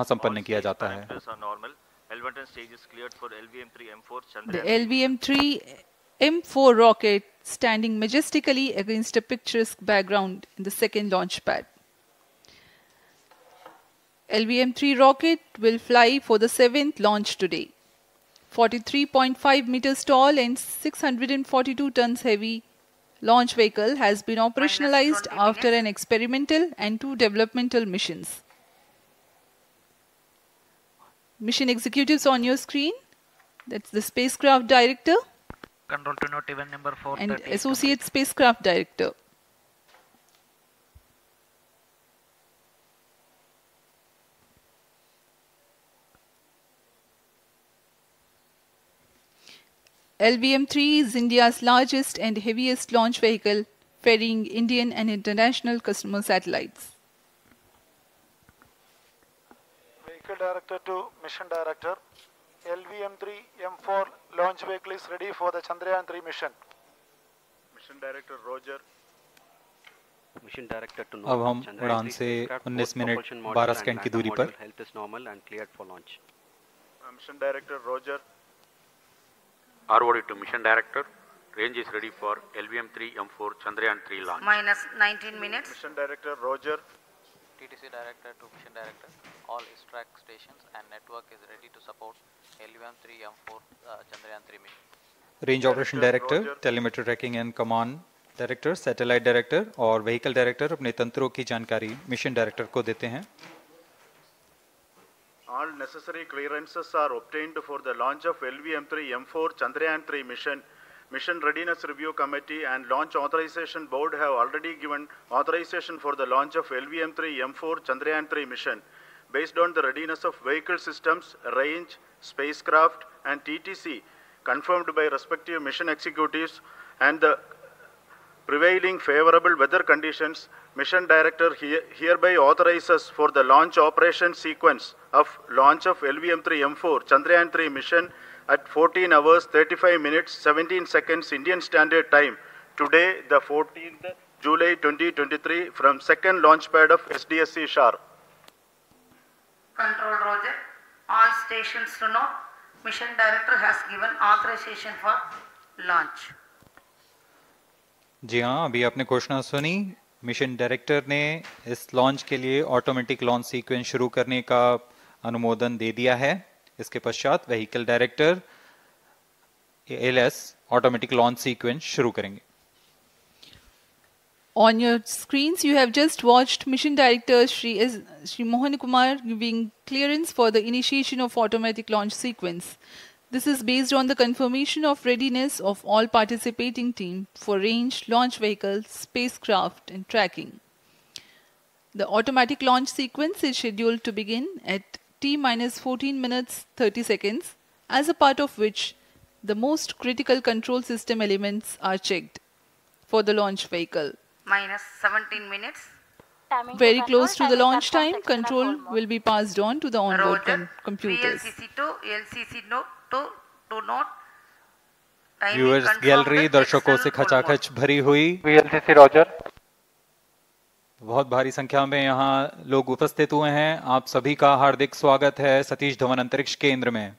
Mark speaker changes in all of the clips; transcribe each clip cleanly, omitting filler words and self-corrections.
Speaker 1: संपन्न किया जाता है।
Speaker 2: The LVM-3 M4 rocket standing majestically against a picturesque background in the second launch pad. LVM-3 rocket will fly for the 7th launch today. 43.5 meters tall and 642 tons heavy launch vehicle has been operationalized after an experimental and 2 developmental missions. Mission executives on your screen. That's the spacecraft director
Speaker 3: Control to note event number 4
Speaker 2: and associate spacecraft director. LVM-3 is India's largest and heaviest launch vehicle, ferrying Indian and international customer satellites.
Speaker 4: Vehicle Director to Mission Director. LVM-3 M4 launch vehicle is ready for the Chandrayaan-3 mission. Mission Director Roger.
Speaker 5: Mission Director to
Speaker 1: अब हम उड़ान से 19 minute 12 second की दूरी पर
Speaker 5: health is normal and cleared for launch.
Speaker 4: Mission Director Roger.
Speaker 6: ROD to Mission Director. Range is ready for LVM-3 M4 Chandrayaan-3 launch.
Speaker 7: Minus 19 minutes.
Speaker 4: Mission Director Roger.
Speaker 8: TTC Director to Mission Director. All track stations and network is ready to support LVM-3 M4 Chandrayaan-3 mission.
Speaker 1: Range operation director, telemetry tracking and command director, satellite director और vehicle director अपने तंत्रों की जानकारी mission director को देते हैं।
Speaker 4: All necessary clearances are obtained for the launch of LVM-3 M4 Chandrayaan-3 mission. Mission Readiness Review Committee and Launch Authorization Board have already given authorization for the launch of LVM-3 M4 Chandrayaan-3 mission. Based on the readiness of vehicle systems, range, spacecraft and TTC confirmed by respective mission executives and the prevailing favorable weather conditions, Mission Director hereby authorizes for the launch operation sequence of launch of LVM-3 M4 Chandrayaan-3 mission at 14 hours 35 minutes 17 seconds Indian Standard Time today, the 14th July 2023 from second launch pad of SDSC Shar.
Speaker 7: Control Roger. All stations to know. Mission Director has given authorization for launch.
Speaker 1: जी हाँ, अभी आपने घोषणा सुनी। Mission director ने इस launch के लिए automatic launch sequence शुरू करने का अनुमोदन दे दिया है। इसके पश्चात vehicle director LS automatic launch sequence शुरू करेंगे।
Speaker 2: On your screens, you have just watched Mission Director Shri Mohan Kumar giving clearance for the initiation of automatic launch sequence. This is based on the confirmation of readiness of all participating team for range, launch vehicles, spacecraft and tracking. The automatic launch sequence is scheduled to begin at T-14 minutes 30 seconds, as a part of which the most critical control system elements are checked for the launch vehicle.
Speaker 7: Minus 17 minutes.
Speaker 2: Very close to the launch time, control will be passed on to the onboard computers.
Speaker 7: VLCC to LCC to note.
Speaker 1: Viewers gallery दर्शकों से खचाखच भरी हुई।
Speaker 4: VLCC Roger.
Speaker 1: बहुत भारी संख्या में यहाँ लोग उपस्थित हुए हैं। आप सभी का हार्दिक स्वागत है सतीश धवन अंतरिक्ष केंद्र में।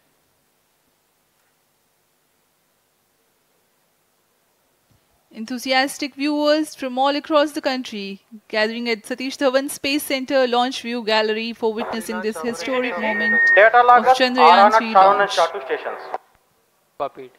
Speaker 2: Enthusiastic viewers from all across the country gathering at Satish Dhawan Space Center Launch View Gallery for witnessing this historic moment of Chandrayaan-3 launch.
Speaker 4: Copied.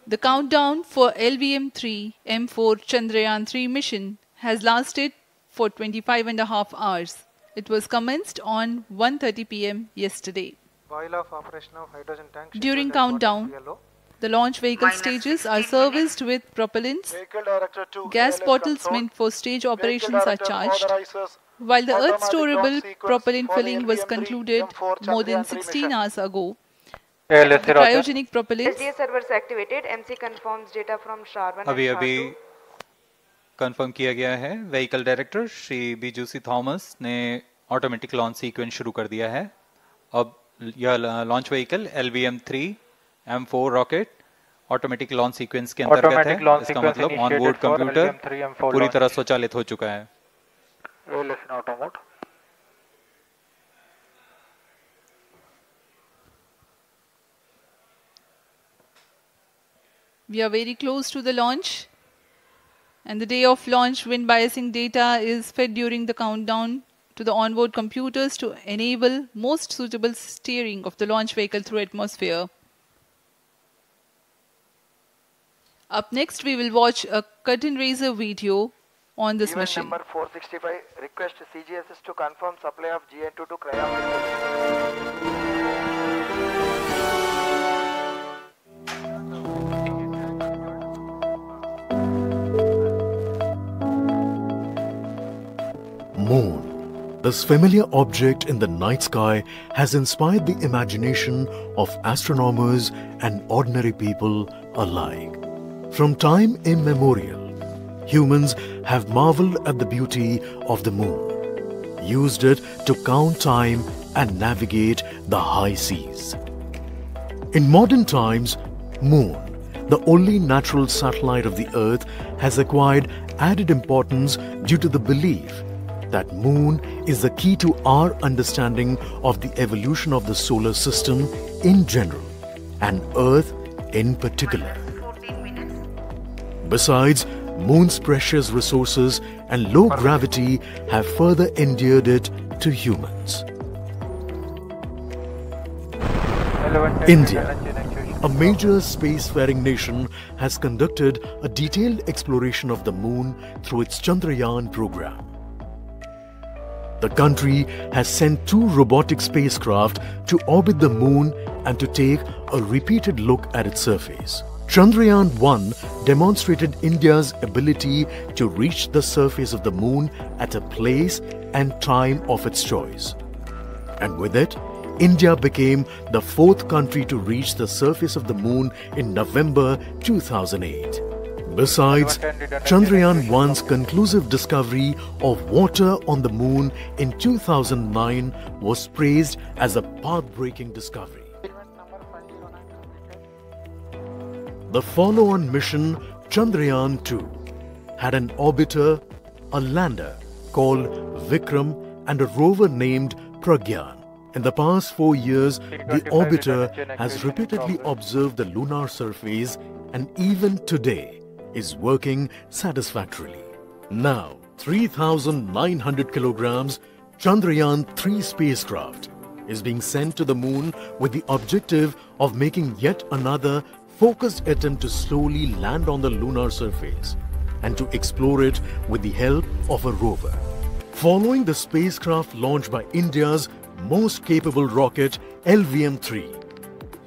Speaker 2: The countdown for LVM-3 M4 Chandrayaan-3 mission has lasted for 25.5 hours. It was commenced on 1:30 p.m. yesterday. During countdown, the launch vehicle stages are serviced with propellants. Gas bottles meant for stage operations are charged. While the Earth storable propellant filling was concluded more than 16 hours ago, the cryogenic propellants
Speaker 1: अभी confirm किया गया है। Vehicle director Shri बीजूसी Thomas ने automatic launch sequence शुरू कर दिया है। अब यह launch vehicle LVM-3 M4 rocket automatic launch sequence के अंतर्गत है। इसका मतलब ऑन बोर्ड कंप्यूटर पूरी तरह स्वचालित हो चुका है।
Speaker 2: We are very close to the launch, and the day of launch wind biasing data is fed during the countdown to the onboard computers to enable most suitable steering of the launch vehicle through atmosphere. Up next, we will watch a curtain raiser video on this
Speaker 9: Event
Speaker 2: mission.
Speaker 9: number 465, request CGSS to confirm supply of GN2 to Chandrayaan.
Speaker 10: Moon, this familiar object in the night sky, has inspired the imagination of astronomers and ordinary people alike. From time immemorial, humans have marveled at the beauty of the moon, used it to count time and navigate the high seas. In modern times, Moon, the only natural satellite of the Earth, has acquired added importance due to the belief that Moon is the key to our understanding of the evolution of the solar system in general and Earth in particular. Besides, Moon's precious resources and low gravity have further endeared it to humans. India, a major spacefaring nation, has conducted a detailed exploration of the Moon through its Chandrayaan program. The country has sent 2 robotic spacecraft to orbit the Moon and to take a repeated look at its surface. Chandrayaan-3 demonstrated India's ability to reach the surface of the Moon at a place and time of its choice. And with it, India became the 4th country to reach the surface of the Moon in November 2008. Besides, Chandrayaan-1's conclusive discovery of water on the Moon in 2009 was praised as a path-breaking discovery. The follow-on mission, Chandrayaan-2, had an orbiter, a lander called Vikram, and a rover named Pragyan. In the past 4 years, the orbiter has repeatedly observed the lunar surface and even today is working satisfactorily. Now, 3,900 kilograms Chandrayaan-3 spacecraft is being sent to the Moon with the objective of making yet another focused attempt to slowly land on the lunar surface and to explore it with the help of a rover. Following the spacecraft launched by India's most capable rocket, LlVE-3,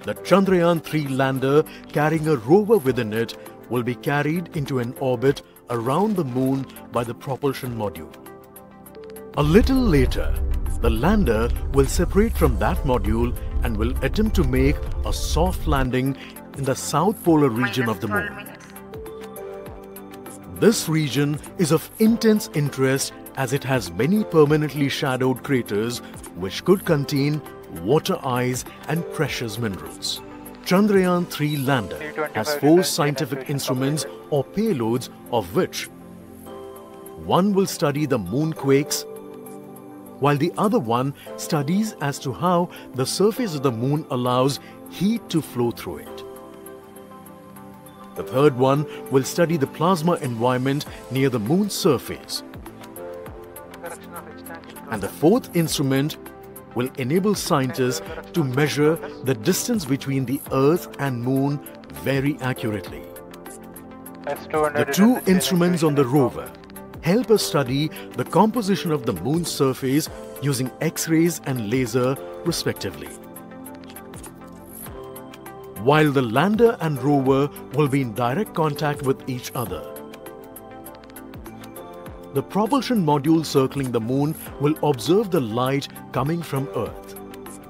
Speaker 10: the Chandrayaan-3 lander carrying a rover within it will be carried into an orbit around the Moon by the propulsion module. A little later, the lander will separate from that module and will attempt to make a soft landing in the south polar region of the Moon. This region is of intense interest as it has many permanently shadowed craters which could contain water ice and precious minerals. Chandrayaan-3 lander has 4 scientific instruments or payloads, of which one will study the moonquakes, while the other one studies as to how the surface of the Moon allows heat to flow through it. The third one will study the plasma environment near the Moon's surface. And the 4th instrument will enable scientists to measure the distance between the Earth and Moon very accurately. The 2 instruments on the rover help us study the composition of the Moon's surface using X-rays and laser respectively, while the lander and rover will be in direct contact with each other. The propulsion module circling the Moon will observe the light coming from Earth,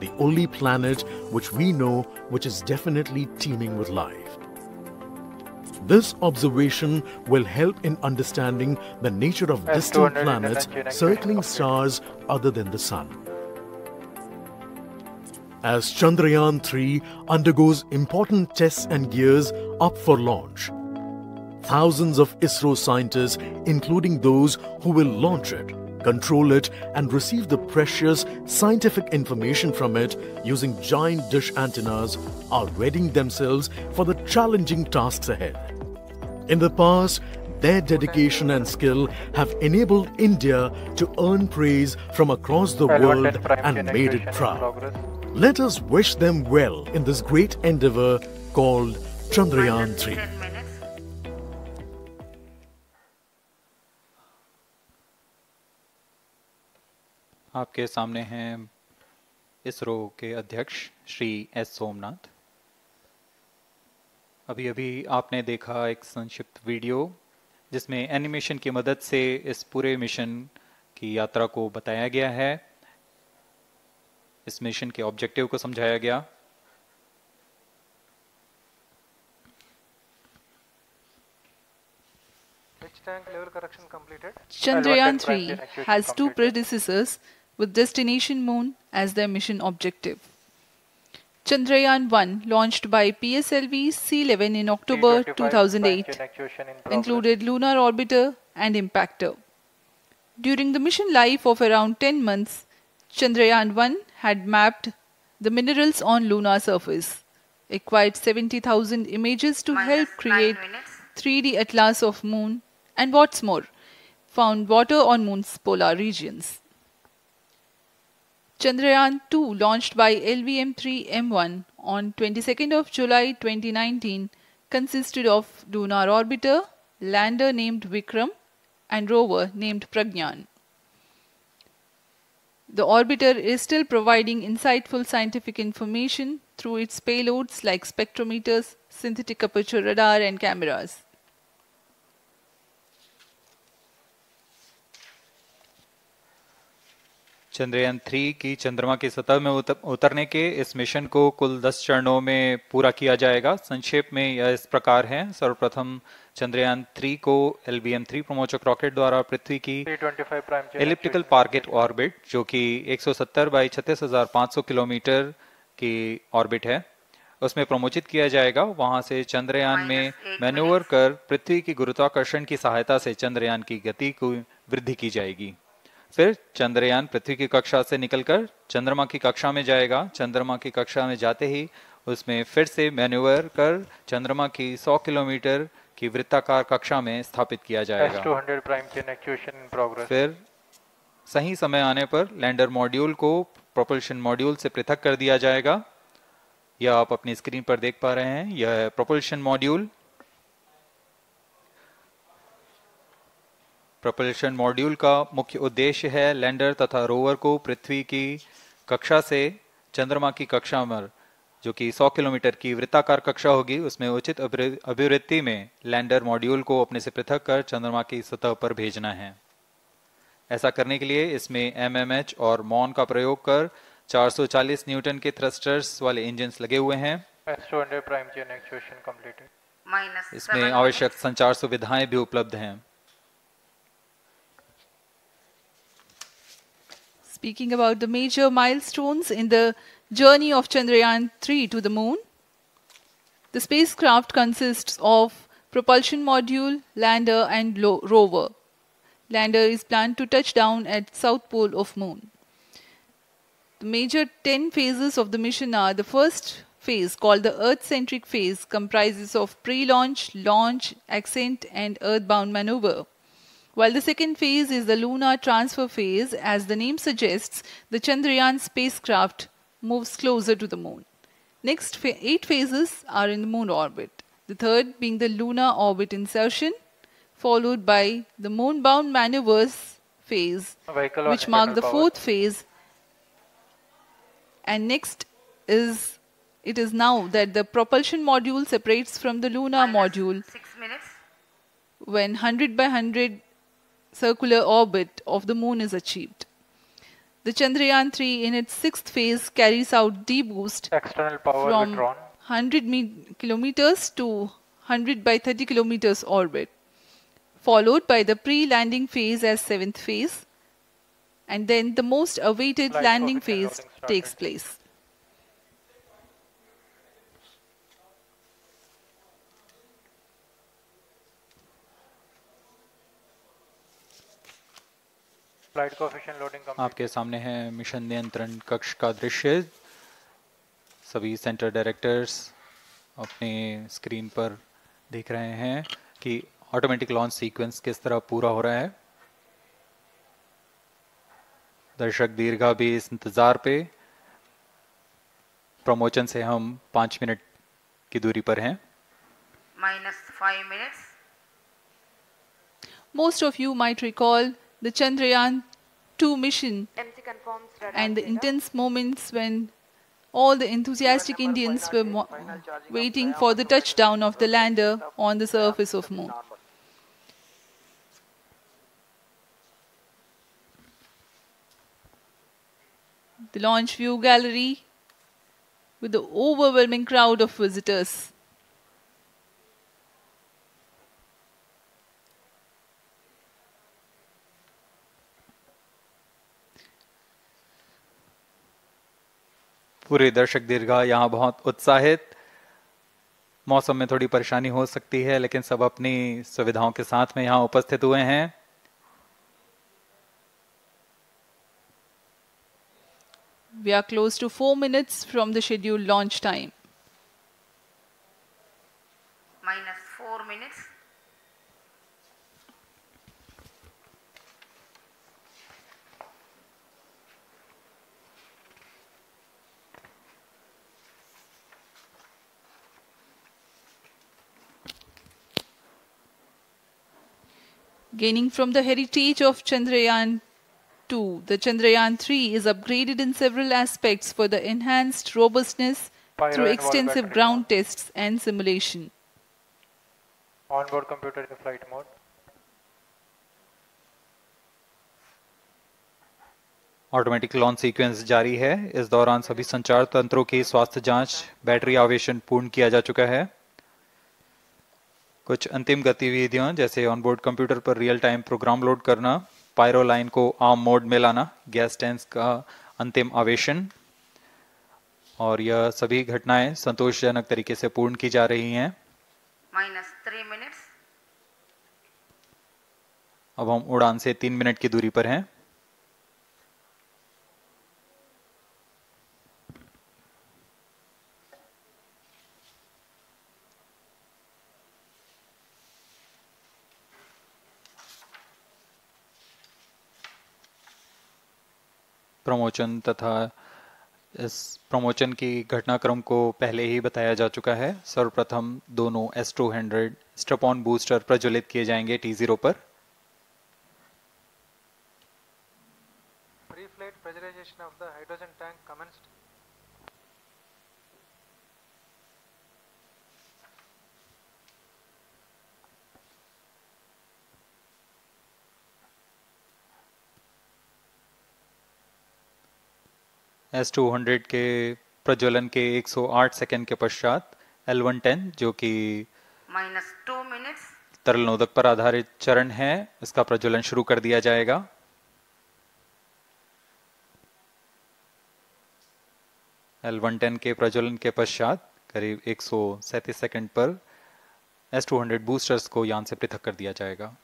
Speaker 10: the only planet which we know which is definitely teeming with life. This observation will help in understanding the nature of distant planets circling stars other than the Sun. as Chandrayaan-3 undergoes important tests and gears up for launch. Thousands of ISRO scientists, including those who will launch it, control it and receive the precious scientific information from it using giant dish antennas, are readying themselves for the challenging tasks ahead. In the past, their dedication and skill have enabled India to earn praise from across the world and made it proud. Let us wish them well in this great endeavor called Chandrayaan-3.
Speaker 1: आपके सामने हैं इसरो के अध्यक्ष Shri S Somnath. अभी अभी आपने देखा एक संक्षिप्त वीडियो जिसमें एनिमेशन की मदद से इस पूरे मिशन की यात्रा को बताया गया है, इस मिशन के ऑब्जेक्टिव को समझाया गया।
Speaker 2: Chandrayaan-3 has two predecessors with destination moon as their mission objective. Chandrayaan-1, launched by PSLV C-11 in October 2008, included lunar orbiter and impactor. During the mission life of around 10 months, Chandrayaan-1 had mapped the minerals on lunar surface, acquired 70,000 images to help create 3D atlas of moon, and what's more, found water on moon's polar regions. Chandrayaan-2, launched by LlVE M1 on 22nd of July 2019, consisted of lunar orbiter, lander named Vikram, and rover named Pragyan. The orbiter is still providing insightful scientific information through its payloads like spectrometers, synthetic aperture radar, and cameras.
Speaker 1: Chandrayaan 3 की चंद्रमा की सतह में उतरने के इस mission को कुल 10 चरणों में पूरा किया जाएगा। संक्षेप में यह इस प्रकार है। सर्वप्रथम चंद्रयान 3 को LlVE-M3 प्रमोचक रॉकेट द्वारा पृथ्वी की एलिप्टिकल टारगेट ऑर्बिट, जो कि 170 बाई 36,500 किलोमीटर की ऑर्बिट है, उसमें प्रमोचित किया जाएगा। वहां से चंद्रयान में मैन्यूवर कर पृथ्वी की गुरुत्वाकर्षण की सहायता से चंद्रयान की गति को वृद्धि की जाएगी। फिर चंद्रयान पृथ्वी की कक्षा से निकलकर चंद्रमा की कक्षा में जाएगा। चंद्रमा की कक्षा में जाते ही उसमें फिर से मैन्यूवर कर चंद्रमा की 100 किलोमीटर की वृत्ताकार कक्षा में स्थापित किया जाएगा। फिर सही समय आने पर लैंडर मॉड्यूल को प्रोपल्शन मॉड्यूल से पृथक कर दिया जाएगा। यह आप अपनी स्क्रीन पर देख पा रहे हैं, यह है प्रोपल्शन मॉड्यूल। प्रोपल्शन मॉड्यूल का मुख्य उद्देश्य है लैंडर तथा रोवर को पृथ्वी की कक्षा से चंद्रमा की कक्षा में, जो कि 100 किलोमीटर की वृत्ताकार कक्षा होगी, उसमें उचित अभिवृत्ति में लैंडर मॉड्यूल को अपने से पृथक कर चंद्रमा की सतह पर भेजना है। ऐसा करने के लिए इसमें MMH और मॉन का प्रयोग कर 440 न्यूटन के थ्रस्टर्स वाले इंजन्स लगे हुए हैं। इसमें आवश्यक संचार सुविधाएं भी उपलब्ध हैं।
Speaker 2: Speaking about the major milestones in the journey of Chandrayaan-3 to the moon, the spacecraft consists of propulsion module, lander, and rover. Lander is planned to touch down at south pole of moon. The major 10 phases of the mission are: the first phase, called the Earth-centric phase, comprises of pre-launch, launch, ascent, and earthbound maneuver. While the second phase is the lunar transfer phase, as the name suggests, the Chandrayaan spacecraft moves closer to the moon. Next 8 phases are in the moon orbit, the third being the lunar orbit insertion, followed by the moon-bound maneuvers phase, which mark the fourth phase. And next it is now that the propulsion module separates from the lunar module when 100 by 100 circular orbit of the moon is achieved. The Chandrayaan-3 in its 6th phase carries out D-boost from 100 kilometers to 100 by 30 kilometers orbit, followed by the pre-landing phase as 7th phase, and then the most awaited landing phase takes place.
Speaker 11: Flight coefficient loading complete.
Speaker 1: आपके सामने है mission नियंत्रण कक्ष का दृश्य। सभी centre directors अपने screen पर देख रहे हैं कि ऑटोमेटिक लॉन्च सीक्वेंस किस तरह पूरा हो रहा है। दर्शक दीर्घा भी इस इंतजार पे। प्रमोशन से हम 5 मिनट की दूरी पर हैं।
Speaker 7: -5 minutes.
Speaker 2: Most of you might recall the Chandrayaan-2 mission and the intense moments when all the enthusiastic Indians were waiting for the touchdown of the lander on the surface of Moon. The launch view gallery with the overwhelming crowd of visitors.
Speaker 1: पूरे दर्शक दीर्घा यहाँ बहुत उत्साहित। मौसम में थोड़ी परेशानी हो सकती है, लेकिन सब अपनी सुविधाओं के साथ में यहाँ उपस्थित हुए हैं।
Speaker 2: We are close to 4 minutes from the scheduled launch time.
Speaker 7: -4 minutes.
Speaker 2: Gaining from the heritage of Chandrayaan-2, the Chandrayaan-3 is upgraded in several aspects for the enhanced robustness through extensive ground tests and simulation.
Speaker 11: Onboard computer in flight mode.
Speaker 1: Automatic launch sequence जारी है। इस दौरान सभी संचार तंत्रों की स्वास्थ्य जांच, बैटरी आवेशन पूर्ण किया जा चुका है। कुछ अंतिम गतिविधियां जैसे ऑनबोर्ड कंप्यूटर पर रियल टाइम प्रोग्राम लोड करना, पायरो लाइन को आर्म मोड में लाना, गैस टैंक्स का अंतिम आवेशन, और यह सभी घटनाएं संतोषजनक तरीके से पूर्ण की जा रही हैं।
Speaker 7: -3 minutes.
Speaker 1: अब हम उड़ान से 3 मिनट की दूरी पर हैं। प्रमोशन तथा इस प्रमोशन की घटनाक्रम को पहले ही बताया जा चुका है। सर्वप्रथम दोनों S200 स्ट्रप-ऑन बूस्टर प्रज्वलित किए जाएंगे T0 पर।
Speaker 11: Pre-flight pressurization of the hydrogen tank commenced.
Speaker 1: S200 के प्रज्वलन के 108 सेकंड के पश्चात L110 जो कि
Speaker 7: -2 minutes.
Speaker 1: तरल नोदक पर आधारित चरण है, इसका प्रज्वलन शुरू कर दिया जाएगा। L110 के प्रज्वलन के पश्चात करीब 137 सेकंड पर S200 बूस्टर्स को यान से पृथक कर दिया जाएगा।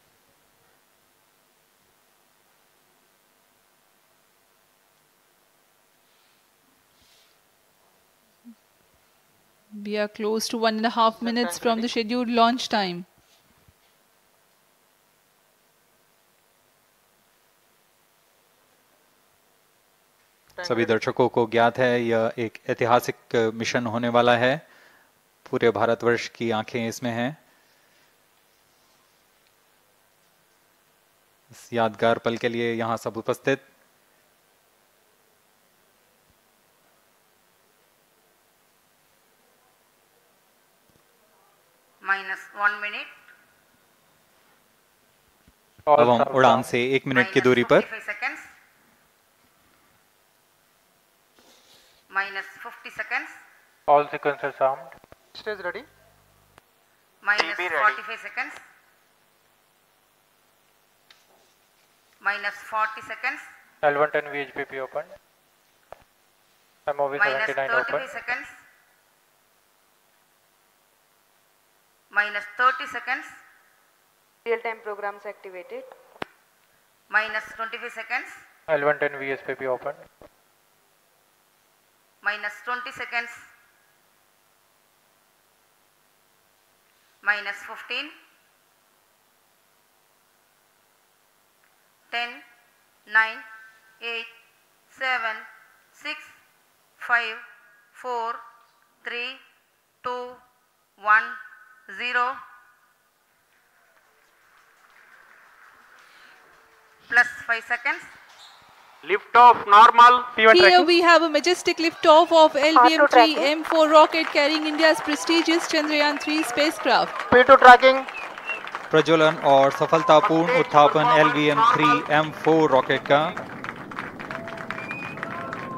Speaker 2: We are close to 1.5 minutes from the scheduled launch time.
Speaker 1: सभी दर्शकों को ज्ञात है यह एक ऐतिहासिक मिशन होने वाला है। पूरे भारतवर्ष की आंखें इसमें हैं। इस यादगार पल के लिए यहाँ सब उपस्थित।
Speaker 7: -1 minute.
Speaker 1: अब हम उड़ान से 1 मिनट की दूरी पर
Speaker 7: -45 seconds. -50 seconds.
Speaker 11: All sequences armed. Stage ready.
Speaker 7: -45 seconds. -40 seconds.
Speaker 11: L110 VHPP open. MOV 79 open.
Speaker 7: -35 seconds. -30 seconds.
Speaker 12: Real-time programs activated.
Speaker 7: minus 25 seconds,
Speaker 11: L110 VSPP open.
Speaker 7: minus 20 seconds, minus 15, 10, 9, 8, 7, 6, 5, 4, 3, 2, 1, 0. Plus 5 seconds.
Speaker 6: Lift off normal.
Speaker 2: Here we have a majestic liftoff of LVM-3 M4 rocket carrying India's prestigious Chandrayaan-3 spacecraft.
Speaker 9: P2 tracking.
Speaker 1: प्रज्वलन और सफलतापूर्ण उत्थापन LVM-3 M4 rocket का।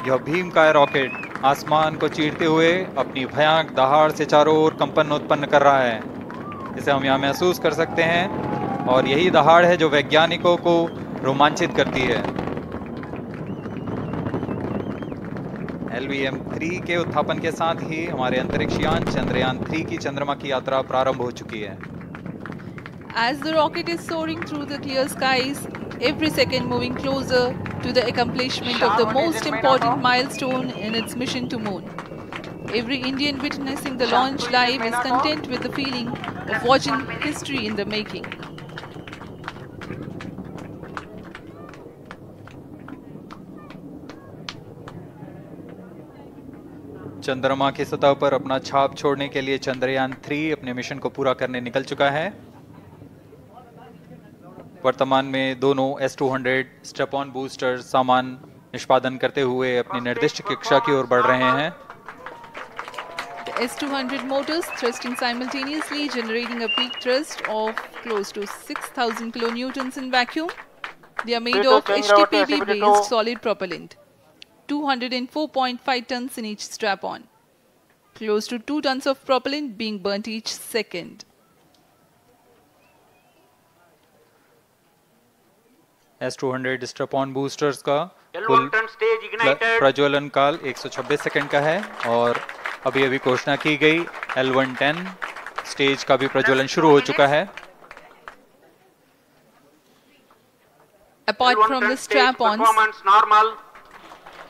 Speaker 1: यह भीमकाय rocket आसमान को चीरते हुए अपनी भयानक दहाड़ से चारों ओर कंपन उत्पन्न कर रहा है। इसे हम यहाँ महसूस कर सकते हैं और यही दहाड़ है जो वैज्ञानिकों को रोमांचित करती है। LVM-3 के उत्थापन के साथ ही हमारे अंतरिक्ष यान चंद्रयान-3 की चंद्रमा की यात्रा प्रारंभ हो चुकी है।
Speaker 2: As the rocket is soaring through the clear skies, every second moving closer to the accomplishment of the most important milestone in its mission to moon. Every Indian witnessing the launch live is content with the feeling of watching history in the making.
Speaker 1: चंद्रमा की सतह पर अपना छाप छोड़ने के लिए चंद्रयान-3 अपने मिशन को पूरा करने निकल चुका है। वर्तमान में दोनों S-200 स्टेप ऑन बूस्टर सामान निष्पादन करते हुए अपनी निर्दिष्ट कक्षा की ओर बढ़ रहे हैं।
Speaker 2: The S-200 motors thrusting simultaneously, generating a peak thrust of close to 6,000 kilonewtons in vacuum. They are made of HTPB-based solid propellant. 204.5 tons in each strap-on. Close to 2 tons of propellant being burnt each second.
Speaker 1: S-200 strap-on boosters का कुल प्रज्वलन काल 126 second का है और अभी अभी घोषणा की गई L110 स्टेज का भी प्रज्वलन शुरू हो चुका है।
Speaker 2: Apart from the strap-ons,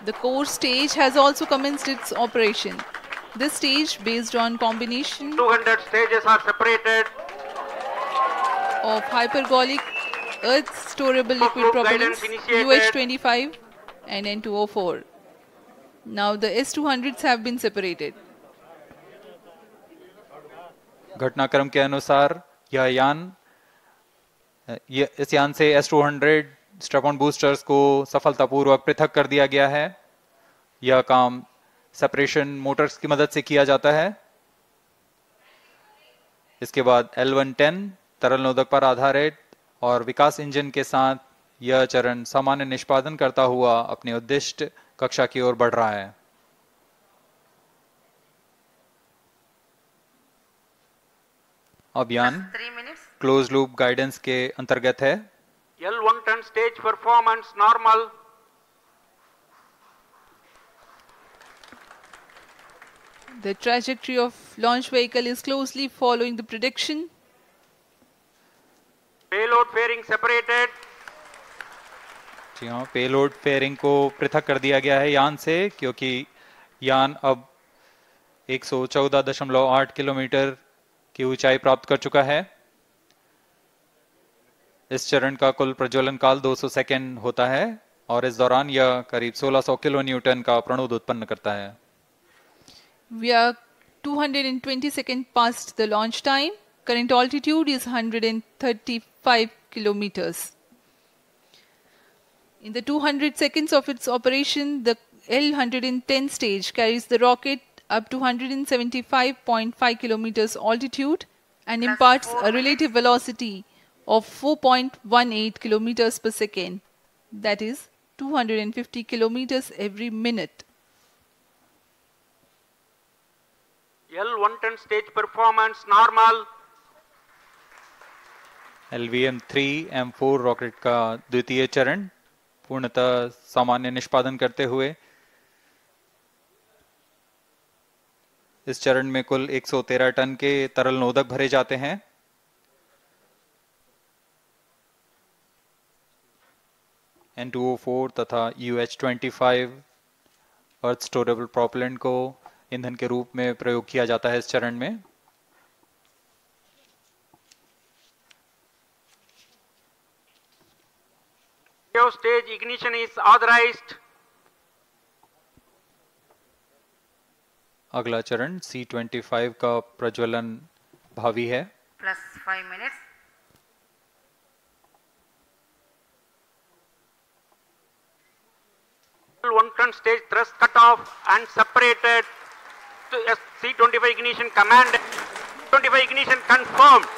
Speaker 2: the core stage has also commenced its operation. This stage, based on combination
Speaker 6: 200 stages are separated
Speaker 2: of hypergolic Earth storable liquid propellants UH-25 and N2O4. Now the S-200s have been separated.
Speaker 1: घटनाक्रम के अनुसार इस यान से S-200 strap-on boosters को सफलतापूर्वक पृथक कर दिया गया है। यह काम सेपरेशन मोटर्स की मदद से किया जाता है। इसके बाद L110 तरल नोदक पर आधारित और विकास इंजन के साथ यह चरण सामान्य निष्पादन करता हुआ अपनी उद्दिष्ट कक्षा की ओर बढ़ रहा है। अभियान क्लोज लूप गाइडेंस के अंतर्गत है।
Speaker 6: L110 stage performance normal.
Speaker 2: The trajectory of launch vehicle is closely following the prediction.
Speaker 6: Payload fairing separated.
Speaker 1: जी हाँ, पेलोड फेयरिंग को पृथक कर दिया गया है यान से, क्योंकि यान अब 114.8 किलोमीटर की ऊंचाई प्राप्त कर चुका है। इस चरण का कुल प्रज्वलन काल 200 सेकेंड होता है और इस दौरान यह करीब 1600 किलो न्यूटन का प्रणुद उत्पन्न करता है।
Speaker 2: We are 220 seconds past the launch time. Current altitude is 135 kilometers. In the 200 seconds of its operation, the L110 stage carries the rocket up to 175.5 kilometers altitude and imparts a relative velocity of 4.18 kilometers per second. That is 250 kilometers every minute.
Speaker 6: L110 stage performance normal.
Speaker 1: LVM-3 M4 rocket का द्वितीय चरण पूर्णतः सामान्य निष्पादन करते हुए इस चरण में कुल 113 टन के तरल नोदक भरे जाते हैं। N2O4 तथा UH-25 अर्थ स्टोरेबल प्रोपेलेंट को ईंधन के रूप में प्रयोग किया जाता है इस चरण में।
Speaker 6: Stage ignition is authorized.
Speaker 1: अगला चरण C25 का प्रज्वलन भावी है।
Speaker 7: Plus 5 minutes.
Speaker 6: One ton stage thrust cut off and separated to C25 ignition command. 25 ignition confirmed.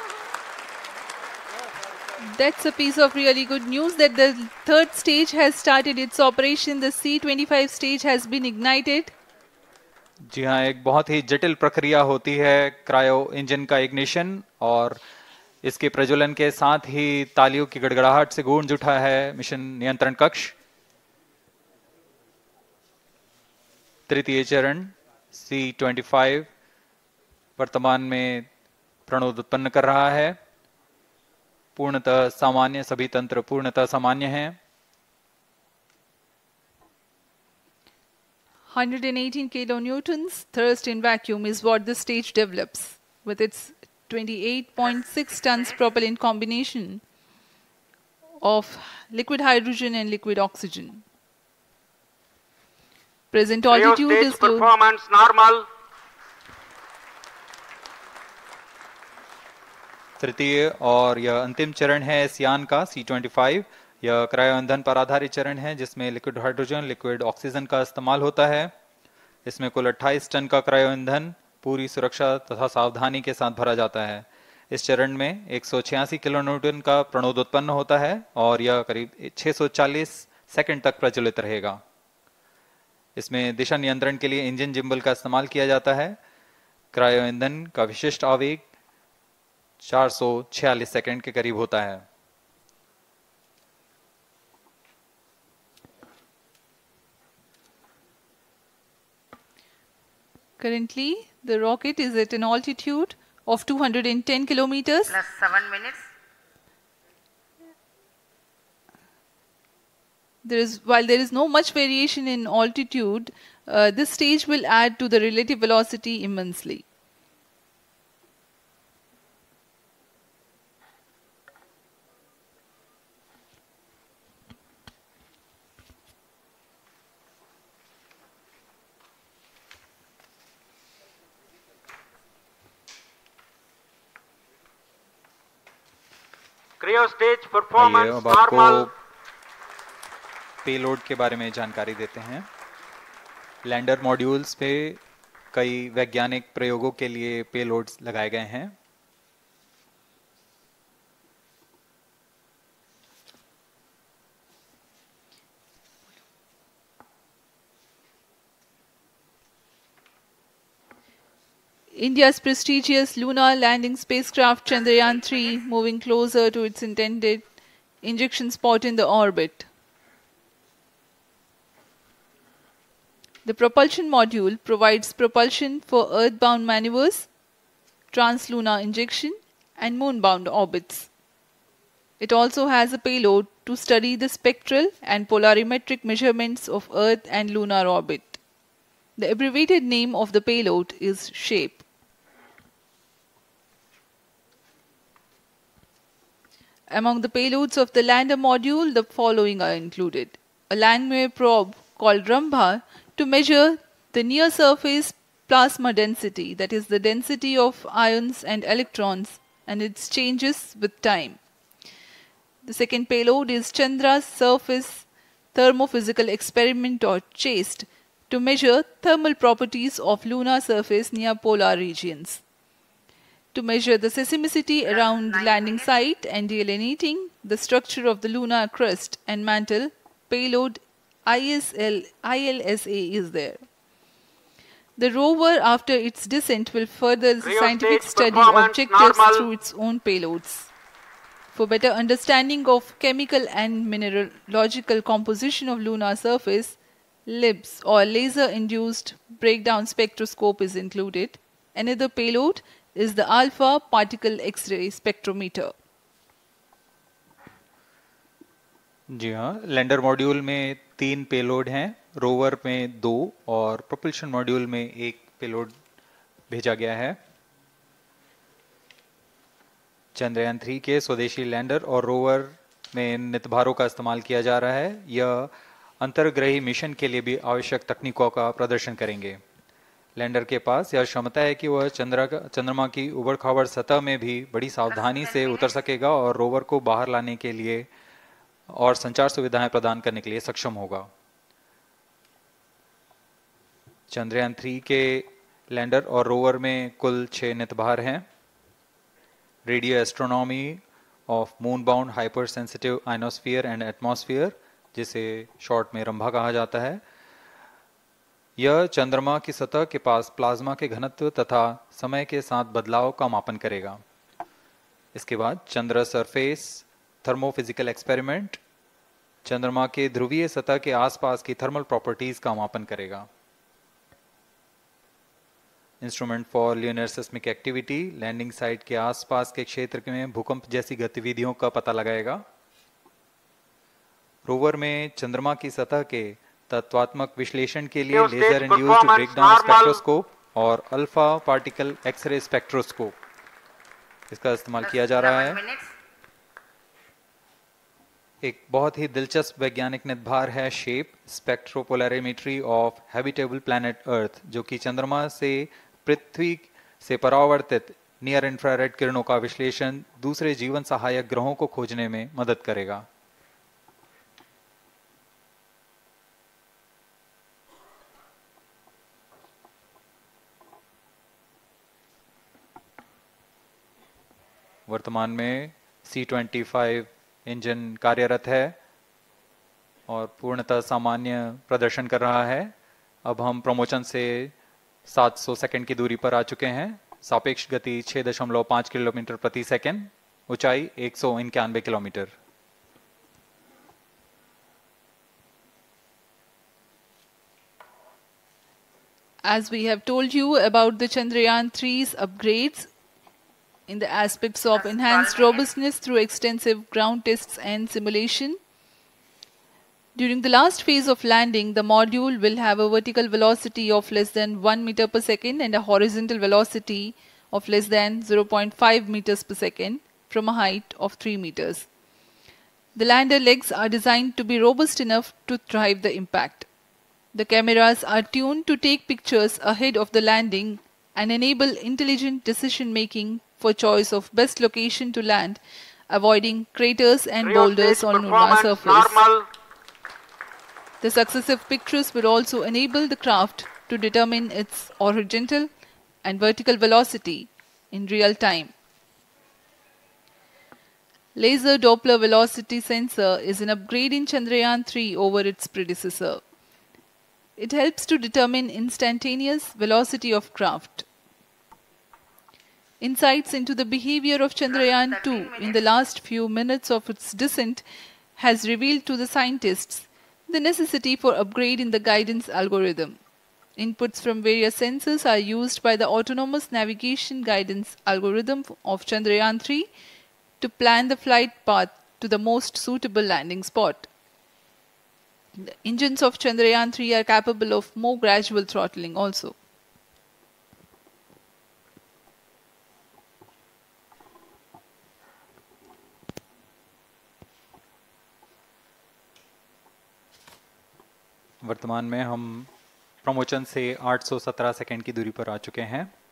Speaker 2: That's a piece of really good news that the third stage has started its operation. The C25 stage has been ignited.
Speaker 1: जी हाँ, एक बहुत ही जटिल प्रक्रिया होती है cryo engine का ignition, और इसके प्रज्वलन के साथ ही तालियों की गड़गड़ाहट से गूंज उठा है मिशन नियंत्रण कक्ष। तृतीय चरण C25 वर्तमान में प्रणोद उत्पन्न कर रहा है। पूर्णतः सामान्य, सभी तंत्र पूर्णतः सामान्य हैं।
Speaker 2: 118 kilonewtons thrust in vacuum is what the stage develops with its 28.6 tons propellant combination of liquid hydrogen and liquid oxygen. Present altitude is low.
Speaker 6: Performance normal.
Speaker 1: तृतीय और यह अंतिम चरण है इस यान का C25। यह क्रायो ईंधन पर आधारित चरण है जिसमें लिक्विड हाइड्रोजन, लिक्विड ऑक्सीजन का इस्तेमाल होता है। इसमें कुल 28 टन का क्रायो ईंधन पूरी सुरक्षा तथा सावधानी के साथ भरा जाता है। इस चरण में 186 किलोन्यूटन का प्रणोद उत्पन्न होता है और यह करीब 640 सेकंड तक प्रज्वलित रहेगा। इसमें दिशा नियंत्रण के लिए इंजन जिम्बल का इस्तेमाल किया जाता है। क्रायो ईंधन का विशिष्ट आवेग 446 सेकंड के करीब होता है।
Speaker 2: Currently, the rocket is at an altitude of 210 kilometers.
Speaker 7: Plus 7 minutes.
Speaker 2: While there is no much variation in altitude, this stage will add to the relative velocity immensely.
Speaker 6: Cryo stage
Speaker 1: आइए
Speaker 6: performance
Speaker 1: अब आपको
Speaker 6: normal.
Speaker 1: Payload के बारे में जानकारी देते हैं। Lander modules पे कई वैज्ञानिक प्रयोगों के लिए पेलोड्स लगाए गए हैं।
Speaker 2: India's prestigious lunar landing spacecraft Chandrayaan-3 moving closer to its intended injection spot in the orbit. The propulsion module provides propulsion for earthbound maneuvers, translunar injection, and moonbound orbits. It also has a payload to study the spectral and polarimetric measurements of Earth and lunar orbit. The abbreviated name of the payload is SHAPE. Among the payloads of the lander module, the following are included. A LlVE probe called LlVE to measure the near-surface plasma density, that is the density of ions and electrons, and its changes with time. The second payload is Chandra's Surface Thermophysical Experiment, or CHASTE, to measure thermal properties of lunar surface near polar regions. To measure the seismicity around the landing site and delineating the structure of the lunar crust and mantle, payload ILSA is there. The rover, after its descent, will further the scientific study objectives through its own payloads. For better understanding of chemical and mineralogical composition of lunar surface, LIBS, or laser-induced breakdown spectroscope, is included. Another payload is the alpha particle X-ray spectrometer.
Speaker 1: जी हाँ, lander module में 3 payload हैं, rover में 2 और propulsion module में 1 payload भेजा गया है। चंद्रयान 3 के स्वदेशी लैंडर और रोवर में नितभारों का इस्तेमाल किया जा रहा है। यह अंतर्ग्रही मिशन के लिए भी आवश्यक तकनीकों का प्रदर्शन करेंगे। लैंडर के पास यह क्षमता है कि वह चंद्रमा की उबड़-खाबड़ सतह में भी बड़ी सावधानी से उतर सकेगा और रोवर को बाहर लाने के लिए और संचार सुविधाएं प्रदान करने के लिए सक्षम होगा। चंद्रयान 3 के लैंडर और रोवर में कुल 6 नितभार हैं। Radio astronomy of moon bound hyper sensitive ionosphere and atmosphere, जिसे शॉर्ट में रंभा कहा जाता है, यह चंद्रमा की सतह के पास प्लाज्मा के घनत्व तथा समय के साथ बदलाव का मापन करेगा। इसके बाद चंद्र सरफेस थर्मोफिजिकल एक्सपेरिमेंट चंद्रमा के ध्रुवीय सतह के आसपास की थर्मल प्रॉपर्टीज का मापन करेगा। Instrument for lunar seismic activity landing site के आसपास के क्षेत्र में भूकंप जैसी गतिविधियों का पता लगाएगा। रोवर में चंद्रमा की सतह के तत्वात्मक विश्लेषण के लिए लेजर इंड्यूस्ड ब्रेकडाउन स्पेक्ट्रोस्कोप और अल्फा पार्टिकल एक्सरे स्पेक्ट्रोस्कोप इसका इस्तेमाल किया जा रहा है। एक बहुत ही दिलचस्प वैज्ञानिक निर्धार है shape स्पेक्ट्रोपोलैरिमेट्री of habitable planet earth, जो कि चंद्रमा से पृथ्वी से परावर्तित नियर इंफ्रारेड किरणों का विश्लेषण दूसरे जीवन सहायक ग्रहों को खोजने में मदद करेगा। वर्तमान में C-25 इंजन कार्यरत है और पूर्णतः सामान्य प्रदर्शन कर रहा है। अब हम प्रमोशन से 700 सेकंड की दूरी पर आ चुके हैं। सापेक्ष गति 6.5 किलोमीटर प्रति सेकंड, ऊंचाई 191 kilometre.
Speaker 2: As we have told you about the Chandrayaan-3's upgrades in the aspects of enhanced robustness through extensive ground tests and simulation. During the last phase of landing, the module will have a vertical velocity of less than 1 meter per second and a horizontal velocity of less than 0.5 meters per second from a height of 3 meters. The lander legs are designed to be robust enough to thrive the impact. The cameras are tuned to take pictures ahead of the landing and enable intelligent decision making for choice of best location to land, avoiding craters and boulders on lunar surface. The successive pictures will also enable the craft to determine its horizontal and vertical velocity in real time. Laser Doppler velocity sensor is an upgrade in Chandrayaan-3 over its predecessor. It helps to determine instantaneous velocity of craft. Insights into the behavior of Chandrayaan-2 in the last few minutes of its descent has revealed to the scientists the necessity for upgrade in the guidance algorithm. Inputs from various sensors are used by the autonomous navigation guidance algorithm of Chandrayaan-3 to plan the flight path to the most suitable landing spot. The engines of Chandrayaan-3 are capable of more gradual throttling also.
Speaker 1: वर्तमान में हम promotion से 817 second की दूरी पर आ चुके हैं।